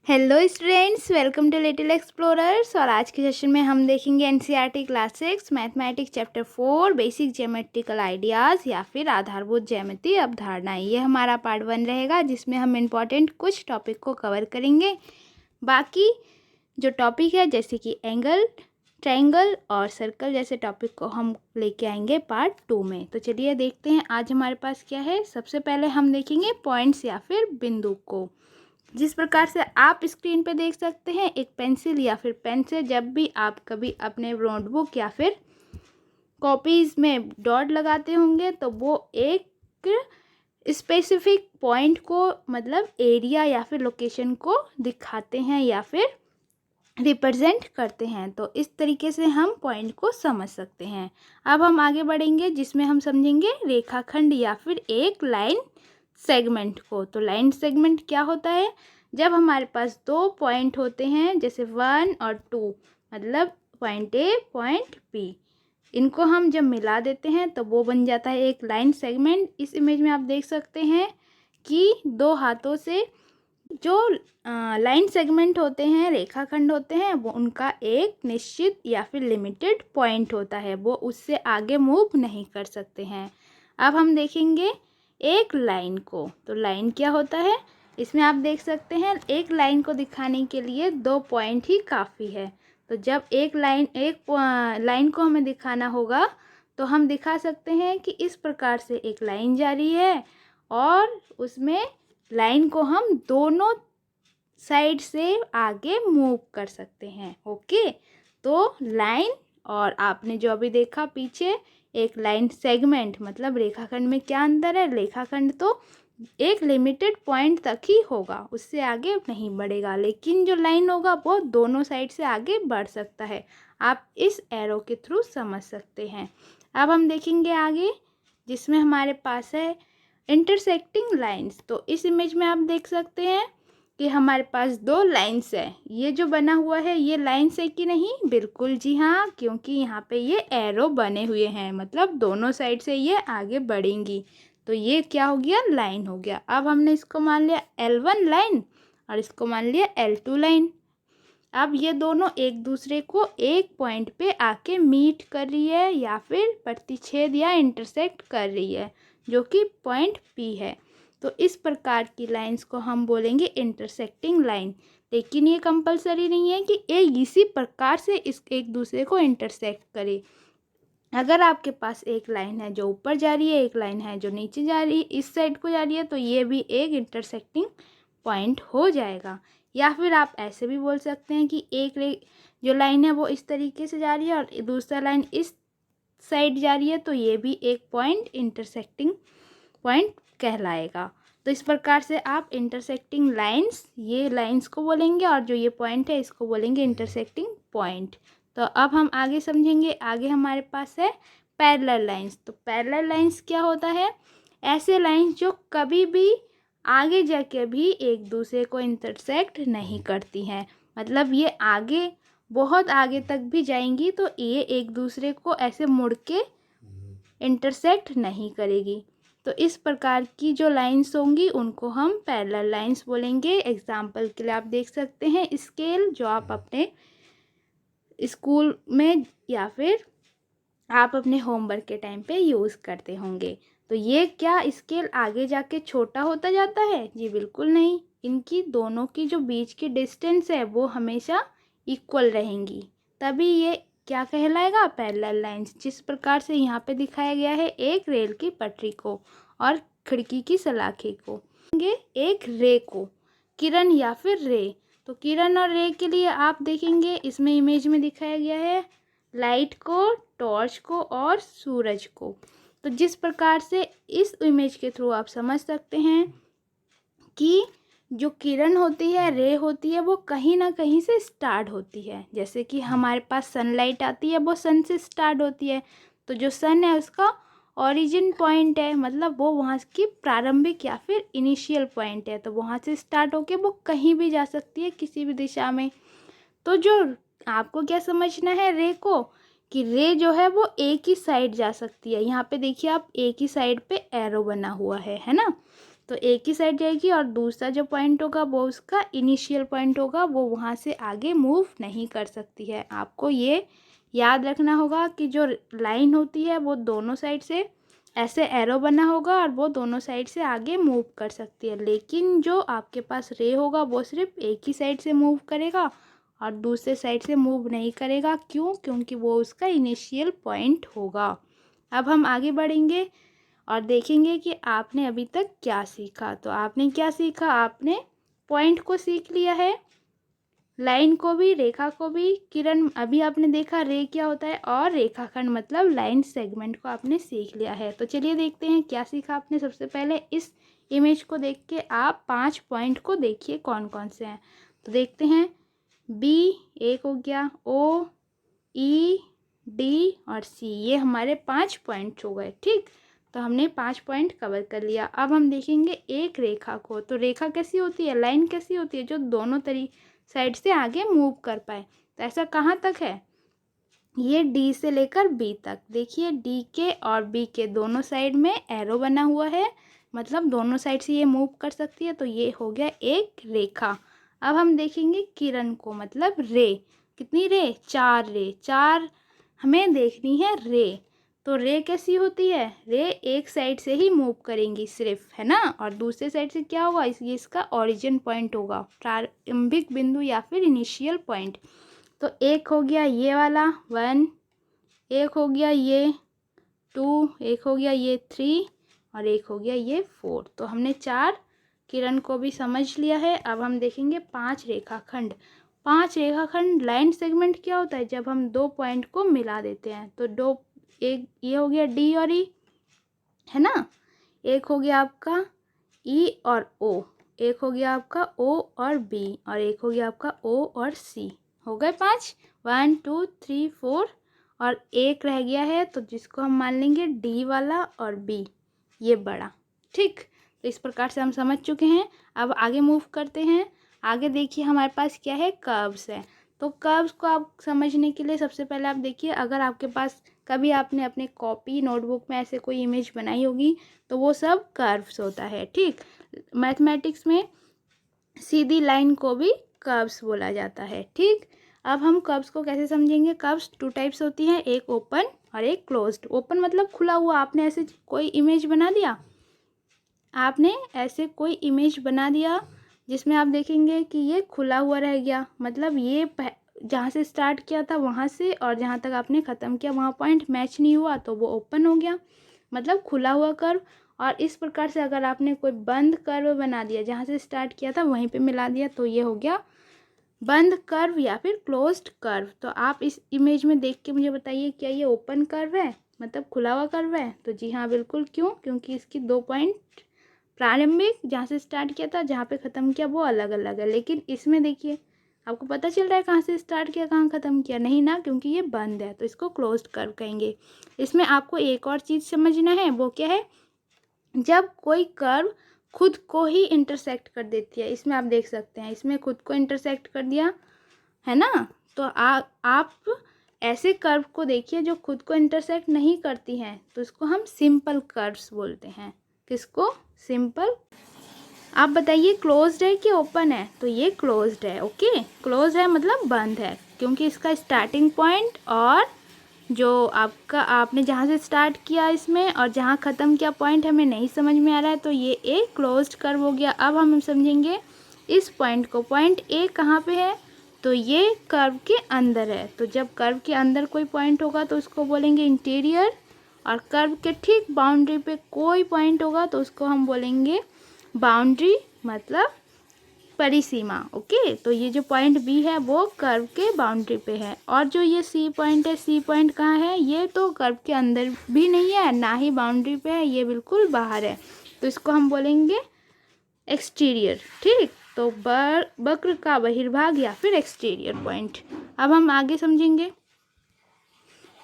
Hello students, welcome to little explorers. और आज के सेशन में हम देखेंगे NCERT class 6 mathematics chapter 4 basic geometrical ideas या फिर आधारभूत ज्यामितीय अवधारणाएं। ये हमारा पार्ट 1 रहेगा जिसमें हम इम्पॉर्टेंट कुछ टॉपिक को कवर करेंगे। बाकी जो टॉपिक है जैसे कि एंगल, ट्रायंगल और सर्कल जैसे टॉपिक को हम लेके आएंगे पार्ट 2 में। तो चलिए देखते हैं आज हमारे पास क्या है। सबसे पहले हम देखेंगे पॉइंट्स या फिर बिंदु को। जिस प्रकार से आप स्क्रीन पे देख सकते हैं, एक पेंसिल या फिर पेन से जब भी आप कभी अपने नोटबुक या फिर कॉपीज़ में डॉट लगाते होंगे तो वो एक स्पेसिफिक पॉइंट को मतलब एरिया या फिर लोकेशन को दिखाते हैं या फिर रिप्रेजेंट करते हैं। तो इस तरीके से हम पॉइंट को समझ सकते हैं। अब हम आगे बढ़ेंगे जिसमें हम समझेंगे रेखाखंड या फिर एक लाइन सेगमेंट को। तो लाइन सेगमेंट क्या होता है? जब हमारे पास दो पॉइंट होते हैं जैसे 1 और 2, मतलब पॉइंट ए पॉइंट बी, इनको हम जब मिला देते हैं तो वो बन जाता है एक लाइन सेगमेंट। इस इमेज में आप देख सकते हैं कि दो हाथों से जो लाइन सेगमेंट होते हैं, रेखाखंड होते हैं, वो उनका एक निश्चित या फिर लिमिटेड पॉइंट होता है, वो उससे आगे मूव नहीं कर सकते हैं। अब हम देखेंगे एक लाइन को। तो लाइन क्या होता है? इसमें आप देख सकते हैं एक लाइन को दिखाने के लिए दो पॉइंट ही काफ़ी है। तो जब एक लाइन को हमें दिखाना होगा तो हम दिखा सकते हैं कि इस प्रकार से एक लाइन जा रही है और उसमें लाइन को हम दोनों साइड से आगे मूव कर सकते हैं। ओके, तो लाइन और आपने जो अभी देखा पीछे एक लाइन सेगमेंट, मतलब रेखाखंड में क्या अंतर है? रेखाखंड तो एक लिमिटेड पॉइंट तक ही होगा, उससे आगे नहीं बढ़ेगा, लेकिन जो लाइन होगा वो दोनों साइड से आगे बढ़ सकता है। आप इस एरो के थ्रू समझ सकते हैं। अब हम देखेंगे आगे जिसमें हमारे पास है इंटरसेक्टिंग लाइंस। तो इस इमेज में आप देख सकते हैं कि हमारे पास दो लाइंस है। ये जो बना हुआ है ये लाइंस है कि नहीं? बिल्कुल जी हाँ, क्योंकि यहाँ पे ये एरो बने हुए हैं, मतलब दोनों साइड से ये आगे बढ़ेंगी। तो ये क्या हो गया? लाइन हो गया। अब हमने इसको मान लिया L1 लाइन और इसको मान लिया L2 लाइन। अब ये दोनों एक दूसरे को एक पॉइंट पे आके मीट कर रही है या फिर प्रतिच्छेद या इंटरसेक्ट कर रही है, जो कि पॉइंट P है। तो इस प्रकार की लाइंस को हम बोलेंगे इंटरसेक्टिंग लाइन। लेकिन ये कंपलसरी नहीं है कि एक इसी प्रकार से इस एक दूसरे को इंटरसेक्ट करे। अगर आपके पास एक लाइन है जो ऊपर जा रही है, एक लाइन है जो नीचे जा रही है, इस साइड को जा रही है, तो ये भी एक इंटरसेक्टिंग पॉइंट हो जाएगा। या फिर आप ऐसे भी बोल सकते हैं कि जो लाइन है वो इस तरीके से जा रही है और दूसरा लाइन इस साइड जा रही है, तो ये भी एक पॉइंट इंटरसेक्टिंग पॉइंट कहलाएगा। तो इस प्रकार से आप इंटरसेक्टिंग लाइंस, ये लाइंस को बोलेंगे और जो ये पॉइंट है इसको बोलेंगे इंटरसेक्टिंग पॉइंट। तो अब हम आगे समझेंगे। आगे हमारे पास है पैरेलल लाइंस। तो पैरेलल लाइंस क्या होता है? ऐसे लाइंस जो कभी भी आगे जाके भी एक दूसरे को इंटरसेक्ट नहीं करती हैं, मतलब ये आगे बहुत आगे तक भी जाएंगी तो ये एक दूसरे को ऐसे मुड़ के इंटरसेक्ट नहीं करेगी। तो इस प्रकार की जो लाइंस होंगी उनको हम पैरेलल लाइंस बोलेंगे। एग्जाम्पल के लिए आप देख सकते हैं स्केल, जो आप अपने स्कूल में या फिर आप अपने होमवर्क के टाइम पे यूज़ करते होंगे। तो ये क्या स्केल आगे जाके छोटा होता जाता है? जी बिल्कुल नहीं। इनकी दोनों की जो बीच की डिस्टेंस है वो हमेशा इक्वल रहेंगी, तभी ये क्या कहलाएगा? Parallel lines. जिस प्रकार से यहाँ पे दिखाया गया है एक रेल की पटरी को और खिड़की की सलाखे को, एक रे को, किरण या फिर रे। तो किरण और रे के लिए आप देखेंगे इसमें इमेज में दिखाया गया है लाइट को, टॉर्च को और सूरज को। तो जिस प्रकार से इस इमेज के थ्रू आप समझ सकते हैं कि जो किरण होती है, रे होती है, वो कहीं ना कहीं से स्टार्ट होती है। जैसे कि हमारे पास सनलाइट आती है, वो सन से स्टार्ट होती है। तो जो सन है उसका ओरिजिन पॉइंट है, मतलब वो वहाँ की प्रारंभिक या फिर इनिशियल पॉइंट है। तो वहाँ से स्टार्ट होके वो कहीं भी जा सकती है, किसी भी दिशा में। तो जो आपको क्या समझना है रे को, कि रे जो है वो एक ही साइड जा सकती है। यहाँ पे देखिए आप, एक ही साइड पे एरो बना हुआ है ना। तो एक ही साइड जाएगी और दूसरा जो पॉइंट होगा वो उसका इनिशियल पॉइंट होगा, वो वहाँ से आगे मूव नहीं कर सकती है। आपको ये याद रखना होगा कि जो लाइन होती है वो दोनों साइड से ऐसे एरो बना होगा और वो दोनों साइड से आगे मूव कर सकती है, लेकिन जो आपके पास रे होगा वो सिर्फ एक ही साइड से मूव करेगा और दूसरे साइड से मूव नहीं करेगा। क्यों? क्योंकि वो उसका इनिशियल पॉइंट होगा। अब हम आगे बढ़ेंगे और देखेंगे कि आपने अभी तक क्या सीखा। तो आपने क्या सीखा? आपने पॉइंट को सीख लिया है, लाइन को भी, रेखा को भी। किरण, अभी आपने देखा रे क्या होता है, और रेखाखंड मतलब लाइन सेगमेंट को आपने सीख लिया है। तो चलिए देखते हैं क्या सीखा आपने। सबसे पहले इस इमेज को देख के आप 5 पॉइंट को देखिए कौन कौन से हैं। तो देखते हैं, बी एक हो गया, ओ, ई, डी और सी, ये हमारे 5 पॉइंट हो गए। ठीक, तो हमने 5 पॉइंट कवर कर लिया। अब हम देखेंगे एक रेखा को। तो रेखा कैसी होती है, लाइन कैसी होती है? जो दोनों साइड से आगे मूव कर पाए। तो ऐसा कहाँ तक है? ये डी से लेकर बी तक। देखिए डी के और बी के दोनों साइड में एरो बना हुआ है, मतलब दोनों साइड से ये मूव कर सकती है। तो ये हो गया एक रेखा। अब हम देखेंगे किरण को, मतलब रे। कितनी रे? 4 रे। 4 हमें देखनी है रे। तो रे कैसी होती है? रे एक साइड से ही मूव करेंगी सिर्फ, है ना, और दूसरे साइड से क्या होगा? ये इसका ओरिजिन पॉइंट होगा, प्रारंभिक बिंदु या फिर इनिशियल पॉइंट। तो एक हो गया ये वाला 1, एक हो गया ये 2, एक हो गया ये 3 और एक हो गया ये 4। तो हमने 4 किरण को भी समझ लिया है। अब हम देखेंगे 5 रेखाखंड। 5 रेखाखंड लाइन सेगमेंट क्या होता है? जब हम 2 पॉइंट को मिला देते हैं। तो दो, एक ये हो गया डी और ई, है ना, एक हो गया आपका ई और ओ, एक हो गया आपका ओ और बी और एक हो गया आपका ओ और सी। हो गए 5, 1 2 3 4 और एक रह गया है, तो जिसको हम मान लेंगे डी वाला और बी, ये बड़ा। ठीक, तो इस प्रकार से हम समझ चुके हैं। अब आगे मूव करते हैं। आगे देखिए हमारे पास क्या है? कर्व्स है। तो कर्व्स को आप समझने के लिए सबसे पहले आप देखिए, अगर आपके पास कभी आपने अपने कॉपी नोटबुक में ऐसे कोई इमेज बनाई होगी तो वो सब कर्व्स होता है। ठीक, मैथमेटिक्स में सीधी लाइन को भी कर्व्स बोला जाता है। ठीक, अब हम कर्व्स को कैसे समझेंगे? कर्व्स 2 टाइप्स होती हैं, एक ओपन और एक क्लोज्ड। ओपन मतलब खुला हुआ। आपने ऐसे कोई इमेज बना दिया, आपने ऐसे कोई इमेज बना दिया जिसमें आप देखेंगे कि ये खुला हुआ रह गया, मतलब ये जहाँ से स्टार्ट किया था वहाँ से और जहाँ तक आपने ख़त्म किया वहाँ पॉइंट मैच नहीं हुआ, तो वो ओपन हो गया, मतलब खुला हुआ कर्व। और इस प्रकार से अगर आपने कोई बंद कर्व बना दिया, जहाँ से स्टार्ट किया था वहीं पे मिला दिया, तो ये हो गया बंद कर्व या फिर क्लोज्ड कर्व। तो आप इस इमेज में देख के मुझे बताइए, क्या ये ओपन कर्व है, मतलब खुला हुआ कर्व है? तो जी हाँ, बिल्कुल। क्यों? क्योंकि इसकी 2 पॉइंट, प्रारंभिक जहाँ से स्टार्ट किया था जहाँ पे ख़त्म किया, वो अलग अलग है। लेकिन इसमें देखिए आपको पता चल रहा है कहाँ से स्टार्ट किया कहाँ ख़त्म किया? नहीं ना, क्योंकि ये बंद है, तो इसको क्लोज्ड कर्व कहेंगे। इसमें आपको एक और चीज़ समझना है, वो क्या है? जब कोई कर्व खुद को ही इंटरसेक्ट कर देती है, इसमें आप देख सकते हैं, इसमें खुद को इंटरसेक्ट कर दिया है ना। तो आप ऐसे कर्व को देखिए जो खुद को इंटरसेक्ट नहीं करती हैं, तो इसको हम सिंपल कर्व्स बोलते हैं। किसको? सिंपल। आप बताइए क्लोज्ड है कि ओपन है? तो ये क्लोज्ड है। ओके, क्लोज है मतलब बंद है, क्योंकि इसका स्टार्टिंग पॉइंट और जो आपका आपने जहाँ से स्टार्ट किया इसमें और जहाँ ख़त्म किया पॉइंट हमें नहीं समझ में आ रहा है, तो ये एक क्लोज्ड कर्व हो गया। अब हम समझेंगे इस पॉइंट को। पॉइंट ए कहाँ पे है? तो ये कर्व के अंदर है। तो जब कर्व के अंदर कोई पॉइंट होगा तो उसको बोलेंगे इंटीरियर, और कर्व के ठीक बाउंड्री पे कोई पॉइंट होगा तो उसको हम बोलेंगे बाउंड्री, मतलब परिसीमा। ओके, तो ये जो पॉइंट बी है वो कर्व के बाउंड्री पे है, और जो ये सी पॉइंट है, सी पॉइंट कहाँ है? ये तो कर्व के अंदर भी नहीं है, ना ही बाउंड्री पे है, ये बिल्कुल बाहर है, तो इसको हम बोलेंगे एक्सटीरियर। ठीक, तो वक्र का बहिर्भाग या फिर एक्सटीरियर पॉइंट। अब हम आगे समझेंगे।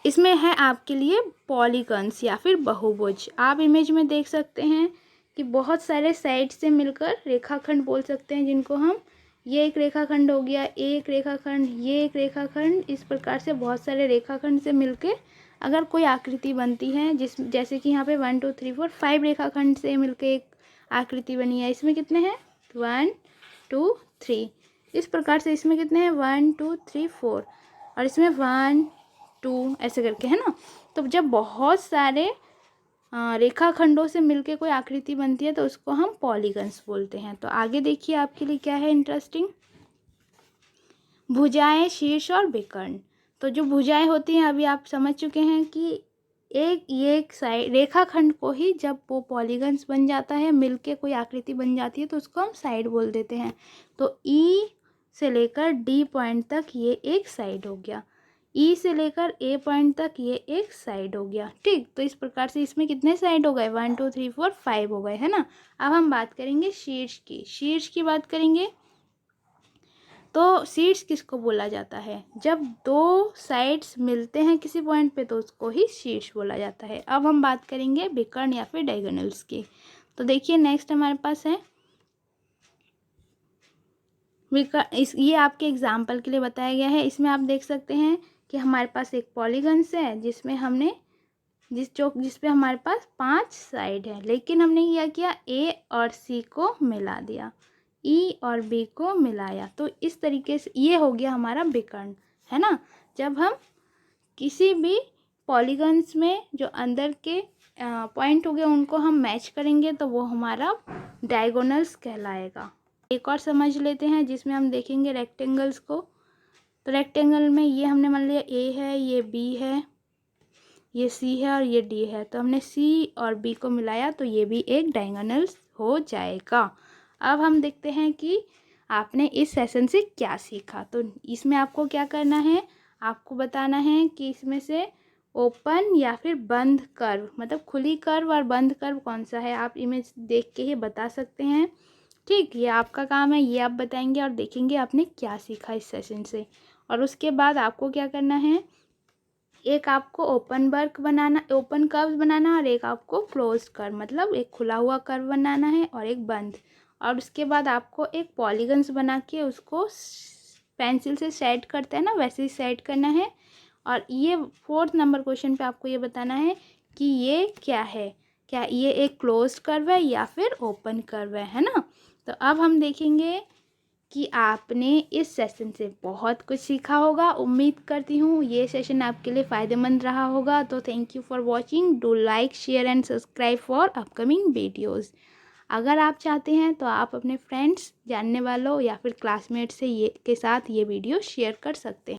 इसमें है आपके लिए पॉलीगन्स या फिर बहुभुज। आप इमेज में देख सकते हैं कि बहुत सारे साइड से मिलकर रेखाखंड बोल सकते हैं, जिनको हम, ये एक रेखाखंड हो गया, एक रेखाखंड, ये एक रेखाखंड, इस प्रकार से बहुत सारे रेखाखंड से मिलकर अगर कोई आकृति बनती है, जैसे कि यहाँ पे 1 2 3 4 5 रेखाखंड से मिलकर एक आकृति बनी है। इसमें कितने हैं 1 2 3। इस प्रकार से इसमें कितने हैं 1 2 3 4 और इसमें 1 2 ऐसे करके, है ना। तो जब बहुत सारे रेखाखंडों से मिलके कोई आकृति बनती है तो उसको हम पॉलीगन्स बोलते हैं। तो आगे देखिए आपके लिए क्या है इंटरेस्टिंग, भुजाएं, शीर्ष और विकर्ण। तो जो भुजाएं होती हैं अभी आप समझ चुके हैं कि एक साइड रेखाखंड को ही जब वो पॉलीगन्स बन जाता है, मिलके कोई आकृति बन जाती है तो उसको हम साइड बोल देते हैं। तो ई से लेकर डी पॉइंट तक ये एक साइड हो गया, ई से लेकर ए पॉइंट तक ये एक साइड हो गया। ठीक, तो इस प्रकार से इसमें कितने साइड हो गए 1 2 3 4 5 हो गए, है ना। अब हम बात करेंगे शीर्ष की। शीर्ष की बात करेंगे तो शीर्ष किसको बोला जाता है, जब दो साइड्स मिलते हैं किसी पॉइंट पे तो उसको ही शीर्ष बोला जाता है। अब हम बात करेंगे विकर्ण या फिर डायगोनल्स की। तो देखिए नेक्स्ट हमारे पास है विकर्ण। ये आपके एग्जाम्पल के लिए बताया गया है। इसमें आप देख सकते हैं कि हमारे पास एक पॉलीगन्स है जिसमें हमने जिस पे हमारे पास 5 साइड है, लेकिन हमने क्या किया ए और सी को मिला दिया, ई और बी को मिलाया। तो इस तरीके से ये हो गया हमारा विकर्ण, है ना। जब हम किसी भी पॉलीगन्स में जो अंदर के पॉइंट हो गए उनको हम मैच करेंगे तो वो हमारा डायगोनल्स कहलाएगा। एक और समझ लेते हैं जिसमें हम देखेंगे रेक्टेंगल्स को। तो रेक्टेंगल में ये हमने मान लिया ए है, ये बी है, ये सी है और ये डी है। तो हमने सी और बी को मिलाया तो ये भी एक डायगोनल्स हो जाएगा। अब हम देखते हैं कि आपने इस सेशन से क्या सीखा। तो इसमें आपको क्या करना है, आपको बताना है कि इसमें से ओपन या फिर बंद कर्व, मतलब खुली कर्व और बंद कर्व कौन सा है, आप इमेज देख के ही बता सकते हैं। ठीक, ये आपका काम है, ये आप बताएंगे और देखेंगे आपने क्या सीखा इस सेशन से। और उसके बाद आपको क्या करना है, एक आपको ओपन कर्व बनाना और एक आपको क्लोज कर्व, मतलब एक खुला हुआ कर्व बनाना है और एक बंद। और उसके बाद आपको एक पॉलीगन्स बना के उसको पेंसिल से सेट करते हैं ना वैसे ही सेट करना है। और ये 4th नंबर क्वेश्चन पे आपको ये बताना है कि ये क्या है, क्या ये एक क्लोज्ड कर्व है या फिर ओपन कर्व है ना। तो अब हम देखेंगे कि आपने इस सेशन से बहुत कुछ सीखा होगा। उम्मीद करती हूँ ये सेशन आपके लिए फ़ायदेमंद रहा होगा। तो thank you for watching, do like share and subscribe for upcoming videos. अगर आप चाहते हैं तो आप अपने फ्रेंड्स, जानने वालों या फिर क्लासमेट से के साथ ये वीडियो शेयर कर सकते हैं।